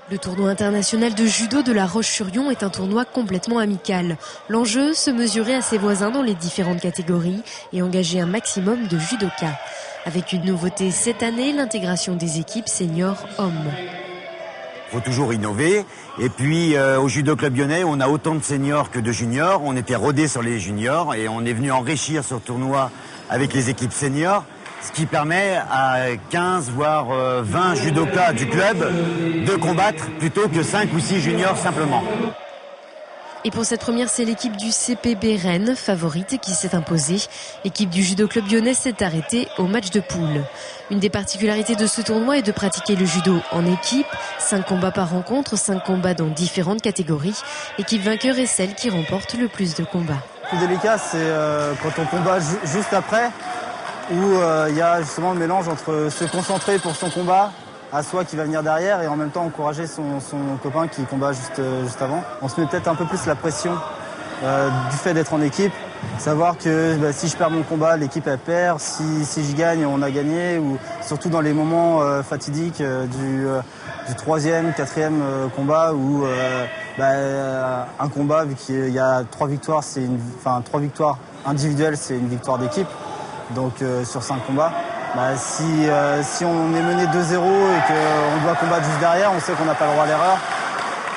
Le tournoi international de judo de La Roche-sur-Yon est un tournoi complètement amical. L'enjeu, se mesurer à ses voisins dans les différentes catégories et engager un maximum de judokas. Avec une nouveauté cette année, l'intégration des équipes seniors hommes. Il faut toujours innover. Et puis au Judo Club Lyonnais, on a autant de seniors que de juniors. On était rodés sur les juniors et on est venu enrichir ce tournoi avec les équipes seniors. Ce qui permet à 15 voire 20 judokas du club de combattre plutôt que 5 ou 6 juniors simplement. Et pour cette première, c'est l'équipe du CPB Rennes, favorite, qui s'est imposée. L'équipe du Judo Club Lyonnais s'est arrêtée au match de poule. Une des particularités de ce tournoi est de pratiquer le judo en équipe. 5 combats par rencontre, 5 combats dans différentes catégories. L'équipe vainqueur est celle qui remporte le plus de combats. Le plus délicat, c'est quand on combat juste après, où il y a justement le mélange entre se concentrer pour son combat à soi qui va venir derrière et en même temps encourager son copain qui combat juste avant. On se met peut-être un peu plus la pression du fait d'être en équipe, savoir que si je perds mon combat, l'équipe elle perd, si je gagne, on a gagné, ou surtout dans les moments fatidiques du 3e, 4e combat où un combat, vu qu'il y a 3 victoires, 3 victoires individuelles, c'est une victoire d'équipe. Donc sur 5 combats, si on est mené 2-0 et qu'on doit combattre juste derrière, on sait qu'on n'a pas le droit à l'erreur.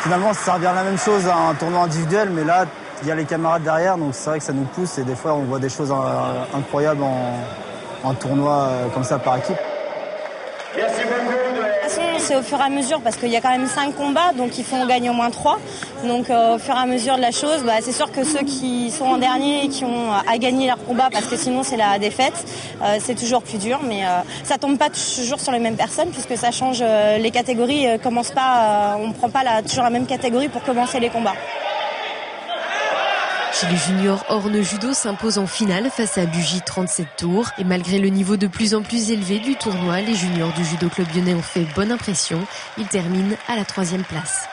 Finalement, ça revient à la même chose à un tournoi individuel, mais là, il y a les camarades derrière, donc c'est vrai que ça nous pousse et des fois, on voit des choses incroyables en tournoi comme ça par équipe. Merci beaucoup. C'est au fur et à mesure parce qu'il y a quand même 5 combats, donc il faut en gagner au moins 3. Donc au fur et à mesure de la chose, c'est sûr que ceux qui sont en dernier et qui ont à gagner leur combat, parce que sinon c'est la défaite, c'est toujours plus dur. Mais ça tombe pas toujours sur les mêmes personnes puisque ça change. Les catégories commencent pas, on prend pas toujours la même catégorie pour commencer les combats. Chez les juniors, Orne Judo s'impose en finale face à l'UJ 37 tours. Et malgré le niveau de plus en plus élevé du tournoi, les juniors du Judo Club Lyonnais ont fait bonne impression. Ils terminent à la 3e place.